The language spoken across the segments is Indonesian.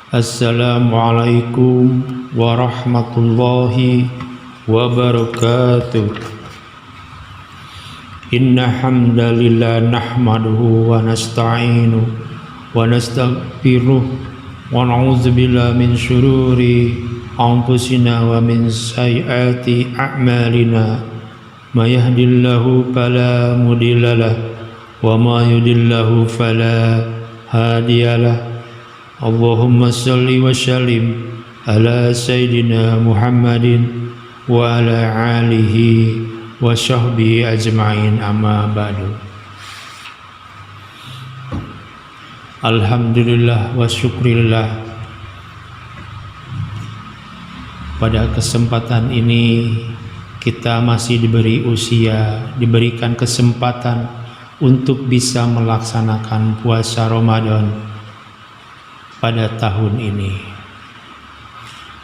Assalamualaikum warahmatullahi wabarakatuh. Inna hamdalillah nahmaduhu wa nasta'inu wa nastaghfiruh wa na'udzu billahi min syururi anfusina wa min sayyiati a'malina. May yahdihillahu fala mudhillalah wa may yudhlilhu fala hadiyalah. Allahumma salli wa sallim ala sayyidina Muhammadin wa ala alihi wa sahbihi ajma'in, amma ba'du. Alhamdulillah wa syukrillah, pada kesempatan ini kita masih diberikan kesempatan untuk bisa melaksanakan puasa Ramadan pada tahun ini.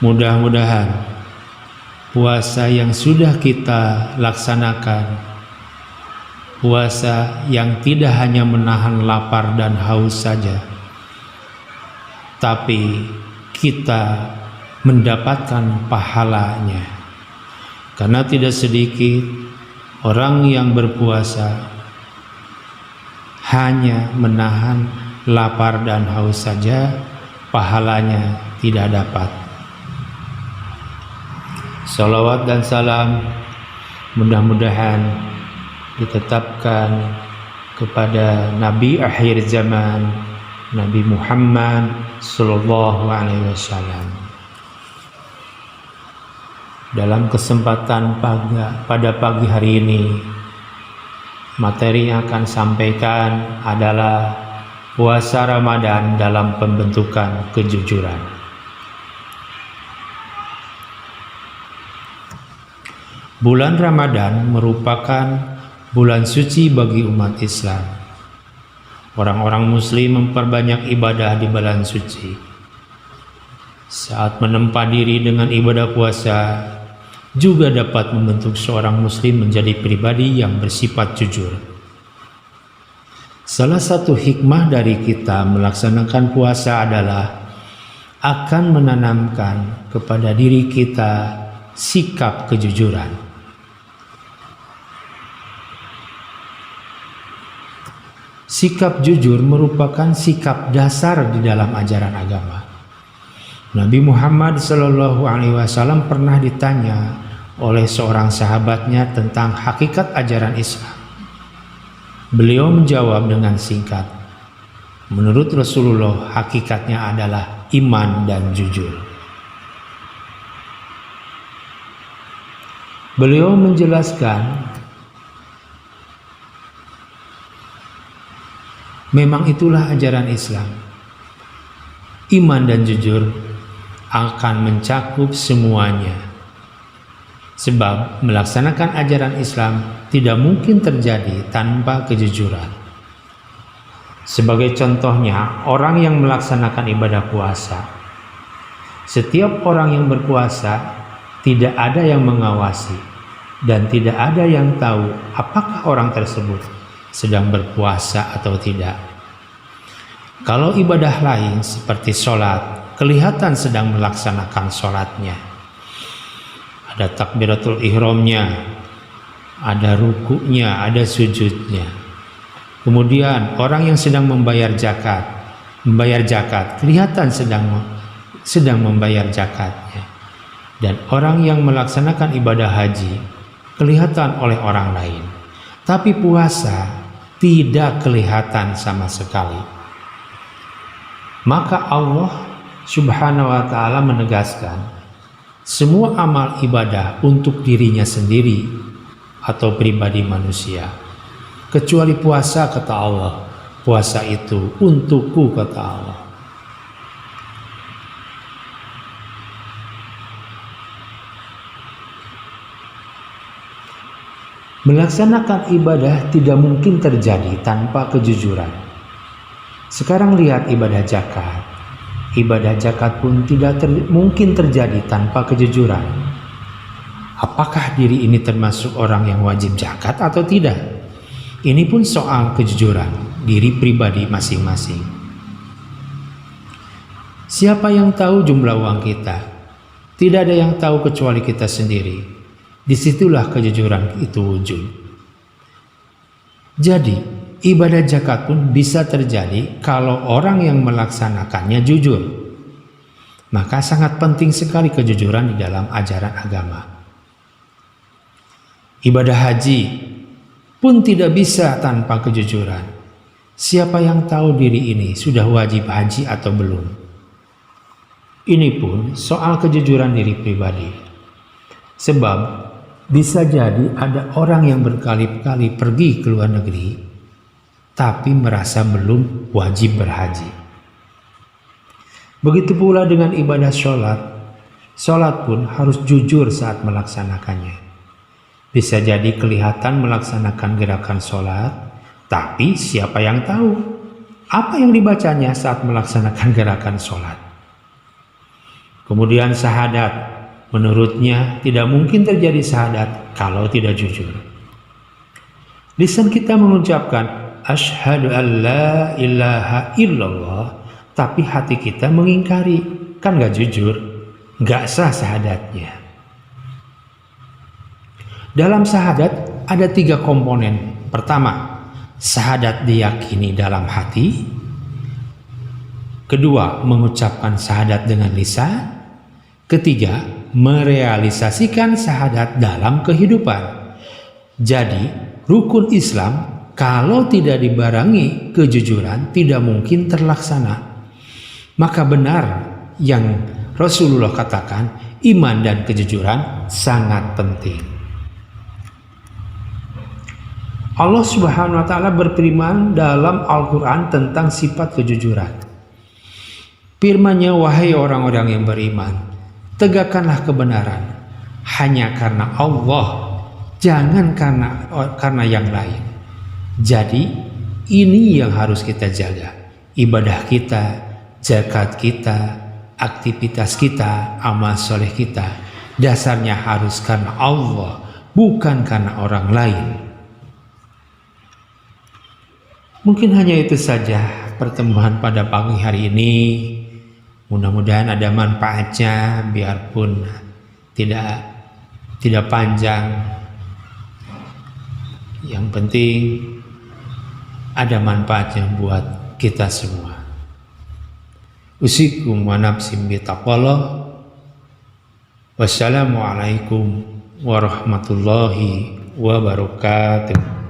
Mudah-mudahan puasa yang sudah kita laksanakan, puasa yang tidak hanya menahan lapar dan haus saja, tapi kita mendapatkan pahalanya. Karena tidak sedikit orang yang berpuasa hanya menahan lapar dan haus saja, pahalanya tidak dapat. Salawat dan salam mudah-mudahan ditetapkan kepada Nabi akhir zaman, Nabi Muhammad sallallahu alaihi wasallam. Dalam kesempatan pada pagi hari ini, materi yang akan sampaikan adalah puasa Ramadan dalam pembentukan kejujuran. Bulan Ramadan merupakan bulan suci bagi umat Islam. Orang-orang Muslim memperbanyak ibadah di bulan suci. Saat menempa diri dengan ibadah puasa, juga dapat membentuk seorang Muslim menjadi pribadi yang bersifat jujur. Salah satu hikmah dari kita melaksanakan puasa adalah akan menanamkan kepada diri kita sikap kejujuran. Sikap jujur merupakan sikap dasar di dalam ajaran agama. Nabi Muhammad SAW pernah ditanya oleh seorang sahabatnya tentang hakikat ajaran Islam. Beliau menjawab dengan singkat, menurut Rasulullah hakikatnya adalah iman dan jujur. Beliau menjelaskan, memang itulah ajaran Islam. Iman dan jujur akan mencakup semuanya. Sebab melaksanakan ajaran Islam tidak mungkin terjadi tanpa kejujuran. Sebagai contohnya, orang yang melaksanakan ibadah puasa. Setiap orang yang berpuasa tidak ada yang mengawasi dan tidak ada yang tahu apakah orang tersebut sedang berpuasa atau tidak. Kalau ibadah lain seperti sholat, kelihatan sedang melaksanakan sholatnya. Ada takbiratul ihramnya, ada rukuknya, ada sujudnya. Kemudian orang yang sedang membayar zakat kelihatan sedang membayar zakatnya. Dan orang yang melaksanakan ibadah haji kelihatan oleh orang lain. Tapi puasa tidak kelihatan sama sekali. Maka Allah Subhanahu wa ta'ala menegaskan, semua amal ibadah untuk dirinya sendiri atau pribadi manusia, kecuali puasa, kata Allah. Puasa itu untukku, kata Allah. Melaksanakan ibadah tidak mungkin terjadi tanpa kejujuran. Sekarang lihat ibadah zakat. Ibadah zakat pun tidak mungkin terjadi tanpa kejujuran. Apakah diri ini termasuk orang yang wajib zakat atau tidak? Ini pun soal kejujuran diri pribadi masing-masing. Siapa yang tahu jumlah uang kita? Tidak ada yang tahu kecuali kita sendiri. Disitulah kejujuran itu wujud. Jadi, ibadah zakat pun bisa terjadi kalau orang yang melaksanakannya jujur. Maka sangat penting sekali kejujuran di dalam ajaran agama. Ibadah haji pun tidak bisa tanpa kejujuran. Siapa yang tahu diri ini sudah wajib haji atau belum? Ini pun soal kejujuran diri pribadi. Sebab bisa jadi ada orang yang berkali-kali pergi ke luar negeri tapi merasa belum wajib berhaji. Begitu pula dengan ibadah sholat. Sholat pun harus jujur saat melaksanakannya. Bisa jadi kelihatan melaksanakan gerakan sholat, tapi siapa yang tahu apa yang dibacanya saat melaksanakan gerakan sholat. Kemudian syahadat, menurutnya tidak mungkin terjadi syahadat kalau tidak jujur. Lisan kita mengucapkan asyhadu an la ilaha illallah, tapi hati kita mengingkari, kan gak jujur, gak sah syahadatnya. Dalam syahadat ada 3 komponen. Pertama, syahadat diyakini dalam hati. Kedua, mengucapkan syahadat dengan lisan. Ketiga, merealisasikan syahadat dalam kehidupan. Jadi, rukun Islam kalau tidak dibarengi kejujuran tidak mungkin terlaksana. Maka benar yang Rasulullah katakan, iman dan kejujuran sangat penting. Allah Subhanahu wa taala berfirman dalam Al-Qur'an tentang sifat kejujuran. Firman-Nya, wahai orang-orang yang beriman, tegakkanlah kebenaran hanya karena Allah, jangan karena yang lain. Jadi ini yang harus kita jaga. Ibadah kita, zakat kita, aktivitas kita, amal soleh kita, dasarnya harus karena Allah, bukan karena orang lain. Mungkin hanya itu saja pertemuan pada pagi hari ini. Mudah-mudahan ada manfaatnya, biarpun tidak panjang. Yang penting ada manfaatnya buat kita semua. Usikum wa nafsim bitaqwallah. Wassalamualaikum warahmatullahi wabarakatuh.